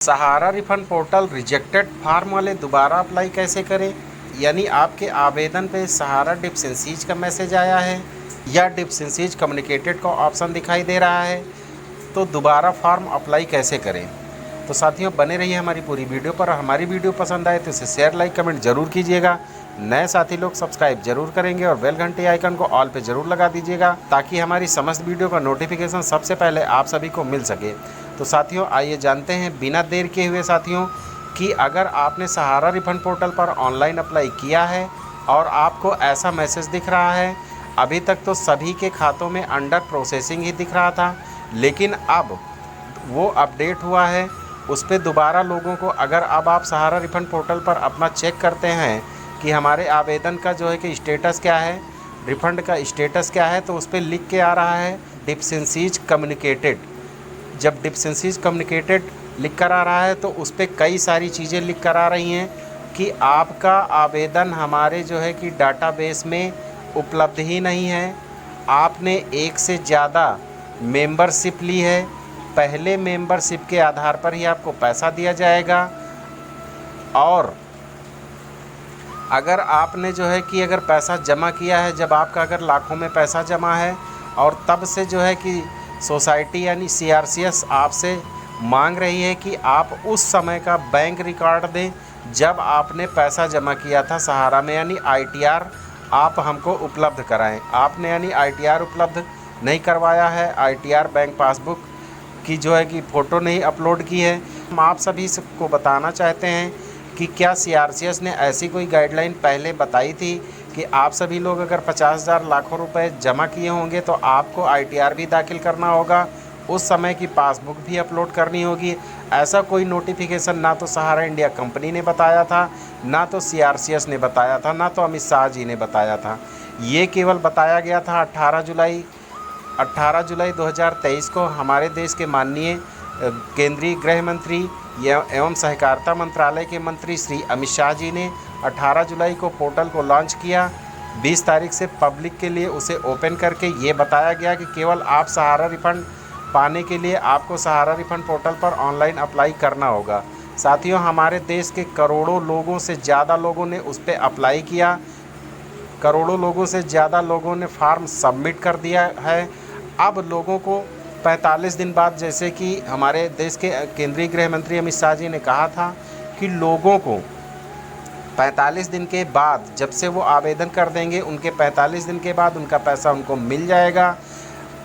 सहारा refund portal rejected farm वाले दोबारा apply कैसे करें? यानी आपके आवेदन पे सहारा डिप्स एंड सीज का मैसेज आया है या डिप्स एंड सीज कम्युनिकेटेड का ऑप्शन दिखाई दे रहा है, तो दोबारा फॉर्म अप्लाई कैसे करें? तो साथियों बने रहिए हमारी पूरी वीडियो पर। हमारी वीडियो पसंद आए तो इसे शेयर लाइक कमेंट ज़रूर कीजिएगा। नए साथी लोग सब्सक्राइब जरूर करेंगे और बेल घंटे आइकन को ऑल पे ज़रूर लगा दीजिएगा ताकि हमारी समस्त वीडियो का नोटिफिकेशन सबसे पहले आप सभी को मिल सके। तो साथियों आइए जानते हैं बिना देर किए हुए साथियों कि अगर आपने सहारा रिफंड पोर्टल पर ऑनलाइन अप्लाई किया है और आपको ऐसा मैसेज दिख रहा है, अभी तक तो सभी के खातों में अंडर प्रोसेसिंग ही दिख रहा था, लेकिन अब वो अपडेट हुआ है उस पर दोबारा लोगों को, अगर अब आप सहारा रिफंड पोर्टल पर अपना चेक करते हैं कि हमारे आवेदन का जो है कि स्टेटस क्या है, रिफ़ंड का स्टेटस क्या है, तो उस पर लिख के आ रहा है डिप्स एंड सीज कम्युनिकेटेड। जब डिप्स एंड सीज कम्युनिकेटेड लिख कर आ रहा है तो उस पर कई सारी चीज़ें लिख कर आ रही हैं कि आपका आवेदन हमारे जो है कि डाटाबेस में उपलब्ध ही नहीं है, आपने एक से ज़्यादा मेंबरशिप ली है, पहले मेंबरशिप के आधार पर ही आपको पैसा दिया जाएगा, और अगर आपने जो है कि अगर पैसा जमा किया है, जब आपका अगर लाखों में पैसा जमा है और तब से जो है कि सोसाइटी यानी सीआरसीएस आपसे मांग रही है कि आप उस समय का बैंक रिकॉर्ड दें जब आपने पैसा जमा किया था सहारा में, यानी आईटीआर आप हमको उपलब्ध कराएं। आपने यानी आईटीआर उपलब्ध नहीं करवाया है, आईटीआर बैंक पासबुक की जो है कि फ़ोटो नहीं अपलोड की है। हम आप सभी को बताना चाहते हैं कि क्या सीआरसीएस ने ऐसी कोई गाइडलाइन पहले बताई थी कि आप सभी लोग अगर 50,000 लाखों रुपए जमा किए होंगे तो आपको आईटीआर भी दाखिल करना होगा, उस समय की पासबुक भी अपलोड करनी होगी। ऐसा कोई नोटिफिकेशन ना तो सहारा इंडिया कंपनी ने बताया था, ना तो सीआरसीएस ने बताया था, ना तो अमित शाह जी ने बताया था। ये केवल बताया गया था 18 जुलाई 2023 को हमारे देश के माननीय केंद्रीय गृह मंत्री एवं सहकारिता मंत्रालय के मंत्री श्री अमित शाह जी ने 18 जुलाई को पोर्टल को लॉन्च किया। 20 तारीख से पब्लिक के लिए उसे ओपन करके ये बताया गया कि केवल आप सहारा रिफंड पाने के लिए आपको सहारा रिफंड पोर्टल पर ऑनलाइन अप्लाई करना होगा। साथियों हमारे देश के करोड़ों लोगों से ज़्यादा लोगों ने उस पर अप्लाई किया, करोड़ों लोगों से ज़्यादा लोगों ने फार्म सबमिट कर दिया है। अब लोगों को 45 दिन बाद, जैसे कि हमारे देश के केंद्रीय गृह मंत्री अमित शाह जी ने कहा था कि लोगों को 45 दिन के बाद जब से वो आवेदन कर देंगे उनके 45 दिन के बाद उनका पैसा उनको मिल जाएगा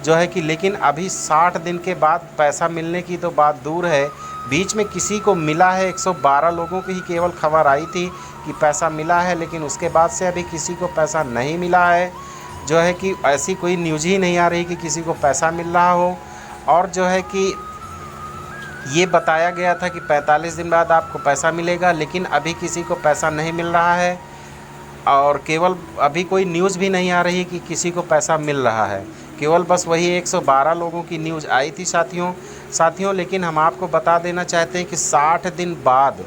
जो है कि, लेकिन अभी 60 दिन के बाद पैसा मिलने की तो बात दूर है, बीच में किसी को मिला है 112 लोगों की ही केवल खबर आई थी कि पैसा मिला है, लेकिन उसके बाद से अभी किसी को पैसा नहीं मिला है। जो है कि ऐसी कोई न्यूज़ ही नहीं आ रही कि किसी को पैसा मिल रहा हो। और जो है कि ये बताया गया था कि 45 दिन बाद आपको पैसा मिलेगा, लेकिन अभी किसी को पैसा नहीं मिल रहा है और केवल अभी कोई न्यूज़ भी नहीं आ रही कि किसी को पैसा मिल रहा है। केवल बस वही 112 लोगों की न्यूज़ आई थी साथियों। लेकिन हम आपको बता देना चाहते हैं कि 60 दिन बाद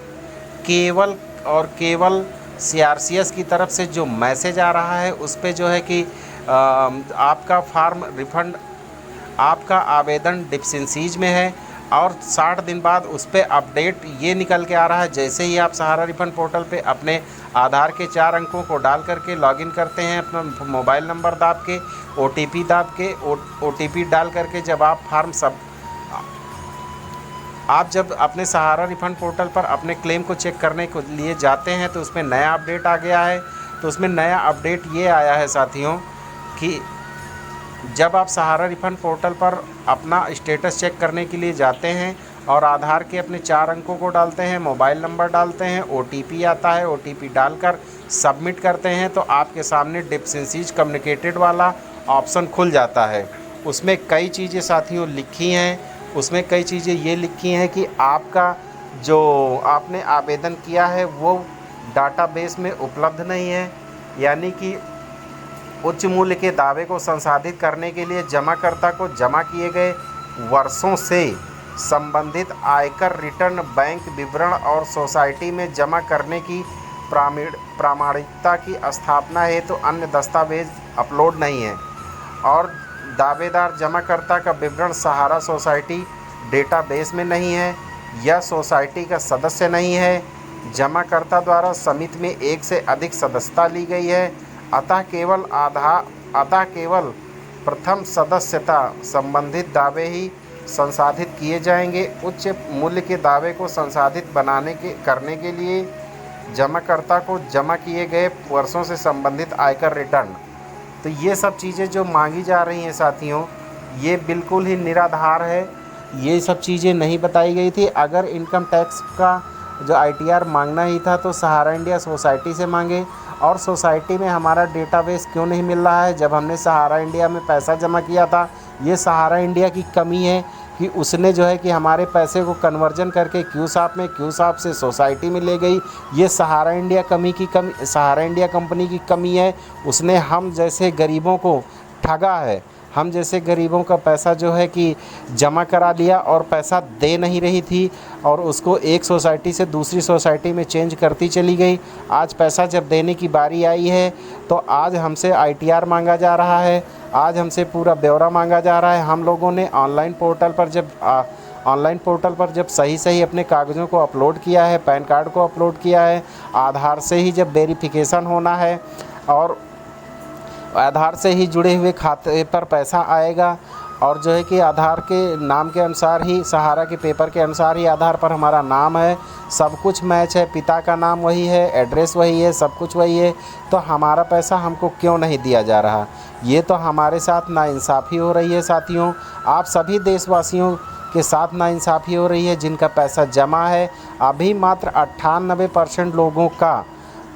केवल और केवल सीआरसीएस की तरफ से जो मैसेज आ रहा है उस पे जो है कि आपका फार्म रिफंड, आपका आवेदन डिप्स एंड सीज में है, और 60 दिन बाद उस पर अपडेट ये निकल के आ रहा है। जैसे ही आप सहारा रिफंड पोर्टल पे अपने आधार के 4 अंकों को डाल करके लॉगिन करते हैं, अपना मोबाइल नंबर दाब के, ओटीपी दाब के, ओटीपी डाल करके जब आप जब अपने सहारा रिफंड पोर्टल पर अपने क्लेम को चेक करने के लिए जाते हैं तो उसमें नया अपडेट आ गया है। तो उसमें नया अपडेट ये आया है साथियों कि जब आप सहारा रिफंड पोर्टल पर अपना स्टेटस चेक करने के लिए जाते हैं और आधार के अपने 4 अंकों को डालते हैं, मोबाइल नंबर डालते हैं, ओटीपी आता है, ओटीपी डालकर सबमिट करते हैं तो आपके सामने डिप्स एंड सीज कम्युनिकेटेड वाला ऑप्शन खुल जाता है। उसमें कई चीज़ें साथियों लिखी हैं, उसमें कई चीज़ें ये लिखी हैं कि आपका जो आपने आवेदन किया है वो डाटाबेस में उपलब्ध नहीं है, यानी कि उच्च मूल्य के दावे को संसाधित करने के लिए जमाकर्ता को जमा किए गए वर्षों से संबंधित आयकर रिटर्न, बैंक विवरण और सोसाइटी में जमा करने की प्रामाणिकता की स्थापना हेतु तो अन्य दस्तावेज अपलोड नहीं है, और दावेदार जमाकर्ता का विवरण सहारा सोसाइटी डेटाबेस में नहीं है। या सोसाइटी का सदस्य नहीं है, जमाकर्ता द्वारा समिति में एक से अधिक सदस्यता ली गई है, अतः केवल प्रथम सदस्यता संबंधित दावे ही संसाधित किए जाएंगे। उच्च मूल्य के दावे को संसाधित करने के लिए जमाकर्ता को जमा किए गए वर्षों से संबंधित आयकर रिटर्न। तो ये सब चीज़ें जो मांगी जा रही हैं साथियों, ये बिल्कुल ही निराधार है। ये सब चीज़ें नहीं बताई गई थी। अगर इनकम टैक्स का जो ITR मांगना ही था तो सहारा इंडिया सोसाइटी से मांगे। और सोसाइटी में हमारा डेटाबेस क्यों नहीं मिल रहा है? जब हमने सहारा इंडिया में पैसा जमा किया था, ये सहारा इंडिया की कमी है कि उसने जो है कि हमारे पैसे को कन्वर्जन करके क्यूसाप से सोसाइटी में ले गई। ये सहारा इंडिया कंपनी की कमी है। उसने हम जैसे गरीबों को ठगा है। हम जैसे गरीबों का पैसा जो है कि जमा करा लिया और पैसा दे नहीं रही थी और उसको एक सोसाइटी से दूसरी सोसाइटी में चेंज करती चली गई। आज पैसा जब देने की बारी आई है तो आज हमसे ITR मांगा जा रहा है, आज हमसे पूरा ब्यौरा मांगा जा रहा है। हम लोगों ने ऑनलाइन पोर्टल पर जब सही अपने कागज़ों को अपलोड किया है, पैन कार्ड को अपलोड किया है, आधार से ही जब वेरिफिकेशन होना है और आधार से ही जुड़े हुए खाते पर पैसा आएगा और जो है कि आधार के नाम के अनुसार ही, सहारा के पेपर के अनुसार ही आधार पर हमारा नाम है, सब कुछ मैच है, पिता का नाम वही है, एड्रेस वही है, सब कुछ वही है, तो हमारा पैसा हमको क्यों नहीं दिया जा रहा? ये तो हमारे साथ नाइंसाफ़ी हो रही है साथियों। आप सभी देशवासियों के साथ नाइंसाफ़ी हो रही है जिनका पैसा जमा है। अभी मात्र 98% लोगों का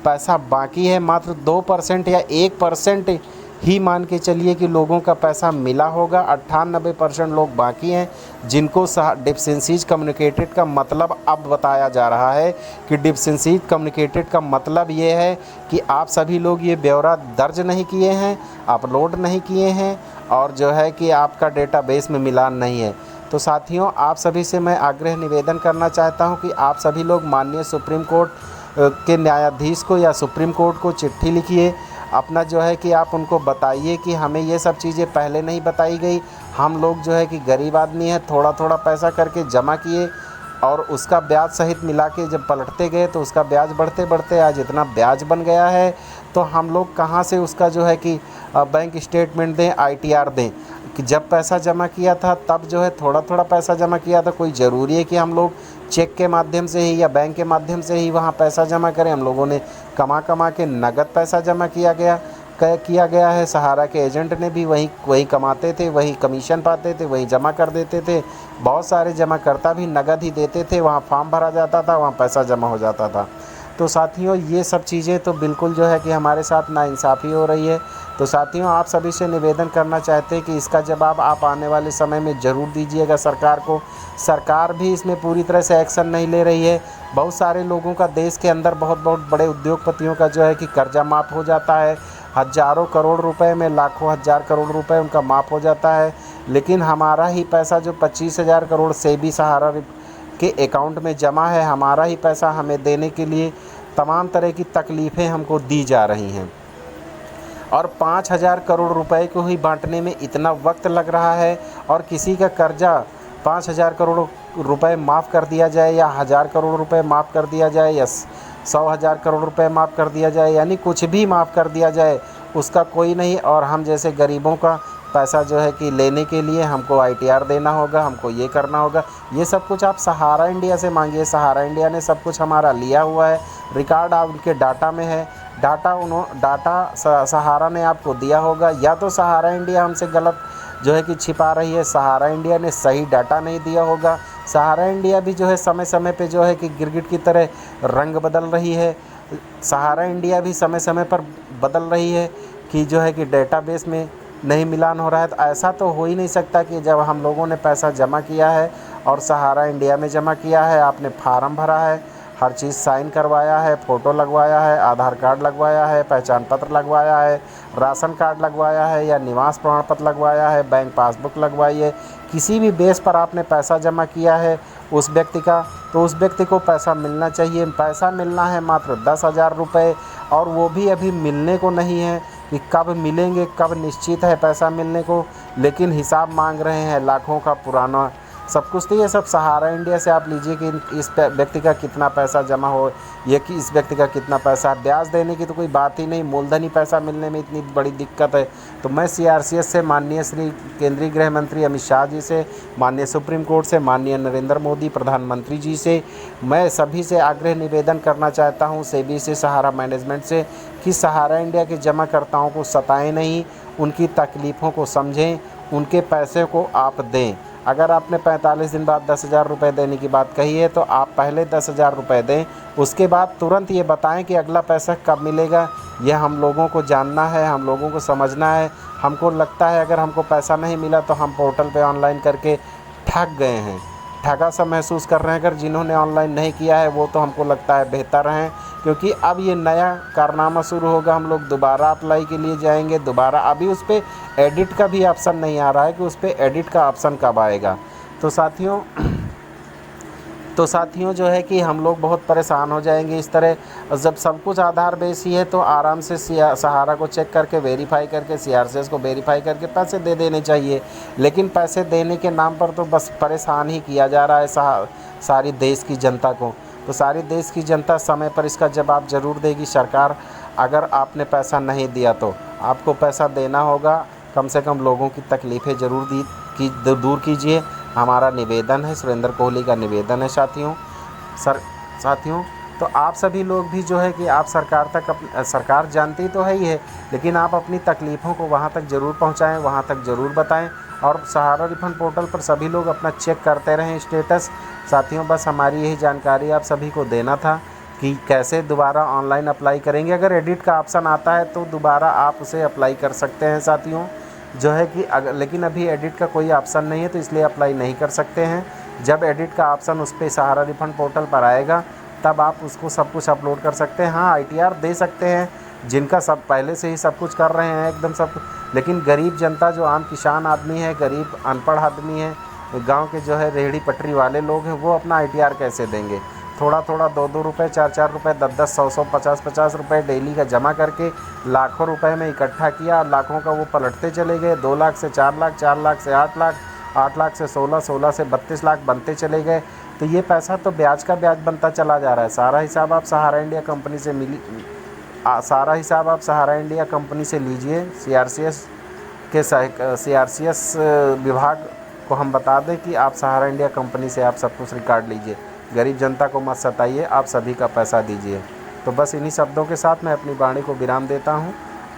पैसा बाकी है। मात्र 2% या 1% ही मान के चलिए कि लोगों का पैसा मिला होगा। 98% लोग बाकी हैं जिनको डिफरेंसीज कम्युनिकेटेड का मतलब अब बताया जा रहा है कि डिफरेंसीज कम्युनिकेटेड का मतलब ये है कि आप सभी लोग ये ब्यौरा दर्ज नहीं किए हैं, अपलोड नहीं किए हैं और जो है कि आपका डेटाबेस में मिलान नहीं है। तो साथियों, आप सभी से मैं आग्रह निवेदन करना चाहता हूँ कि आप सभी लोग माननीय सुप्रीम कोर्ट के न्यायाधीश को या सुप्रीम कोर्ट को चिट्ठी लिखिए। अपना जो है कि आप उनको बताइए कि हमें ये सब चीज़ें पहले नहीं बताई गई। हम लोग जो है कि गरीब आदमी है, थोड़ा थोड़ा पैसा करके जमा किए और उसका ब्याज सहित मिला के जब पलटते गए तो उसका ब्याज बढ़ते बढ़ते आज इतना ब्याज बन गया है। तो हम लोग कहाँ से उसका जो है कि बैंक स्टेटमेंट दें, ITR दें? कि जब पैसा जमा किया था तब जो है थोड़ा थोड़ा पैसा जमा किया था। कोई ज़रूरी है कि हम लोग चेक के माध्यम से ही या बैंक के माध्यम से ही वहाँ पैसा जमा करें? हम लोगों ने कमा के नगद पैसा जमा किया गया है। सहारा के एजेंट ने भी वही कमाते थे, वही कमीशन पाते थे, वही जमा कर देते थे। बहुत सारे जमाकर्ता भी नगद ही देते थे, वहाँ फॉर्म भरा जाता था, वहाँ पैसा जमा हो जाता था। तो साथियों, ये सब चीज़ें तो बिल्कुल जो है कि हमारे साथ नाइंसाफ़ी हो रही है। तो साथियों, आप सभी से निवेदन करना चाहते हैं कि इसका जवाब आप आने वाले समय में ज़रूर दीजिएगा सरकार को। सरकार भी इसमें पूरी तरह से एक्शन नहीं ले रही है। बहुत सारे लोगों का देश के अंदर बहुत बड़े उद्योगपतियों का जो है कि कर्जा माफ़ हो जाता है। हज़ारों करोड़ रुपए में लाखों हज़ार करोड़ रुपए उनका माफ़ हो जाता है। लेकिन हमारा ही पैसा जो 25,000 करोड़ सेबी सहारा के अकाउंट में जमा है, हमारा ही पैसा हमें देने के लिए तमाम तरह की तकलीफ़ें हमको दी जा रही हैं। और 5,000 करोड़ रुपए को ही बांटने में इतना वक्त लग रहा है और किसी का कर्जा 5,000 करोड़ रुपए माफ़ कर दिया जाए या 1,000 करोड़ रुपए माफ़ कर दिया जाए या 100,000 करोड़ रुपए माफ़ कर दिया जाए, यानी कुछ भी माफ़ कर दिया जाए, उसका कोई नहीं। और हम जैसे गरीबों का पैसा जो है कि लेने के लिए हमको ITR देना होगा, हमको ये करना होगा। ये सब कुछ आप सहारा इंडिया से मांगिए। सहारा इंडिया ने सब कुछ हमारा लिया हुआ है, रिकॉर्ड आप उनके डाटा में है। डाटा सहारा ने आपको दिया होगा, या तो सहारा इंडिया हमसे गलत जो है कि छिपा रही है, सहारा इंडिया ने सही डाटा नहीं दिया होगा। सहारा इंडिया भी जो है समय समय पे जो है कि गिरगिट की तरह रंग बदल रही है। सहारा इंडिया भी समय समय पर बदल रही है कि जो है कि डेटाबेस में नहीं मिलान हो रहा है। तो ऐसा तो हो ही नहीं सकता कि जब हम लोगों ने पैसा जमा किया है और सहारा इंडिया में जमा किया है, आपने फार्म भरा है, हर चीज़ साइन करवाया है, फ़ोटो लगवाया है, आधार कार्ड लगवाया है, पहचान पत्र लगवाया है, राशन कार्ड लगवाया है या निवास प्रमाण पत्र लगवाया है, बैंक पासबुक लगवाई है, किसी भी बेस पर आपने पैसा जमा किया है उस व्यक्ति का, तो उस व्यक्ति को पैसा मिलना चाहिए। पैसा मिलना है मात्र 10,000 रुपये और वो भी अभी मिलने को नहीं है कि कब मिलेंगे, कब निश्चित है पैसा मिलने को। लेकिन हिसाब मांग रहे हैं लाखों का पुराना सब कुछ तो ये सब सहारा इंडिया से आप लीजिए कि इस व्यक्ति का कितना पैसा जमा हो, ये कि इस व्यक्ति का कितना पैसा, ब्याज देने की तो कोई बात ही नहीं, मूलधनी पैसा मिलने में इतनी बड़ी दिक्कत है। तो मैं CRCS से माननीय श्री केंद्रीय गृह मंत्री अमित शाह जी से, माननीय सुप्रीम कोर्ट से, माननीय नरेंद्र मोदी प्रधानमंत्री जी से, मैं सभी से आग्रह निवेदन करना चाहता हूँ, सेबी से, सहारा मैनेजमेंट से, कि सहारा इंडिया के जमाकर्ताओं को सताएं नहीं, उनकी तकलीफ़ों को समझें, उनके पैसे को आप दें। अगर आपने 45 दिन बाद 10,000 रुपये देने की बात कही है तो आप पहले 10,000 रुपये दें, उसके बाद तुरंत ये बताएं कि अगला पैसा कब मिलेगा। यह हम लोगों को जानना है, हम लोगों को समझना है। हमको लगता है अगर हमको पैसा नहीं मिला तो हम पोर्टल पे ऑनलाइन करके ठग गए हैं, ठगा सा महसूस कर रहे हैं। अगर जिन्होंने ऑनलाइन नहीं किया है वो तो हमको लगता है बेहतर हैं, क्योंकि अब ये नया कारनामा शुरू होगा। हम लोग दोबारा अप्लाई के लिए जाएंगे, दोबारा अभी उस पर एडिट का भी ऑप्शन नहीं आ रहा है कि उस पर एडिट का ऑप्शन कब आएगा। तो साथियों जो है कि हम लोग बहुत परेशान हो जाएंगे इस तरह। जब सब कुछ आधार बेस ही है तो आराम से सहारा को चेक करके वेरीफाई करके, CRCS को वेरीफाई करके पैसे दे देने चाहिए। लेकिन पैसे देने के नाम पर तो बस परेशान ही किया जा रहा है सारी देश की जनता को। तो सारी देश की जनता समय पर इसका जवाब ज़रूर देगी। सरकार, अगर आपने पैसा नहीं दिया तो आपको पैसा देना होगा। कम से कम लोगों की तकलीफ़ें ज़रूर दूर कीजिए, हमारा निवेदन है, सुरेंद्र कोहली का निवेदन है साथियों। तो आप सभी लोग भी जो है कि आप सरकार जानती तो है ही है, लेकिन आप अपनी तकलीफ़ों को वहाँ तक ज़रूर पहुँचाएँ, वहाँ तक ज़रूर बताएं। और सहारा रिफंड पोर्टल पर सभी लोग अपना चेक करते रहें स्टेटस। साथियों, बस हमारी यही जानकारी आप सभी को देना था कि कैसे दोबारा ऑनलाइन अप्लाई करेंगे। अगर एडिट का ऑप्शन आता है तो दोबारा आप उसे अप्लाई कर सकते हैं साथियों, जो है कि लेकिन अभी एडिट का कोई ऑप्शन नहीं है तो इसलिए अप्लाई नहीं कर सकते हैं। जब एडिट का ऑप्शन उस पर सहारा रिफंड पोर्टल पर आएगा तब आप उसको सब कुछ अपलोड कर सकते हैं। हाँ, ITR दे सकते हैं जिनका सब पहले से ही सब कुछ कर रहे हैं एकदम सब। लेकिन गरीब जनता, जो आम किसान आदमी है, गरीब अनपढ़ आदमी है, गांव के जो है रेहड़ी पटरी वाले लोग हैं, वो अपना ITR कैसे देंगे। थोड़ा 2-2 रुपये, 4-4 रुपये, 10-10, 100-100, 50-50 रुपये डेली का जमा करके लाखों रुपए में इकट्ठा किया। लाखों का वो पलटते चले गए। 2 लाख से 4 लाख, 4 लाख से 8 लाख, 8 लाख से 16, 16 से 32 लाख बनते चले गए। तो ये पैसा तो ब्याज का ब्याज बनता चला जा रहा है। सारा हिसाब आप सहारा इंडिया कंपनी से लीजिए। CRCS विभाग को हम बता दें कि आप सहारा इंडिया कंपनी से आप सब कुछ रिकॉर्ड लीजिए। गरीब जनता को मत सताइए, आप सभी का पैसा दीजिए। तो बस इन्हीं शब्दों के साथ मैं अपनी वाणी को विराम देता हूं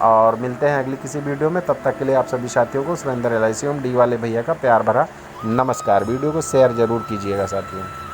और मिलते हैं अगली किसी वीडियो में। तब तक के लिए आप सभी साथियों को सुरेंद्र LIC डी वाले भैया का प्यार भरा नमस्कार। वीडियो को शेयर ज़रूर कीजिएगा साथियों।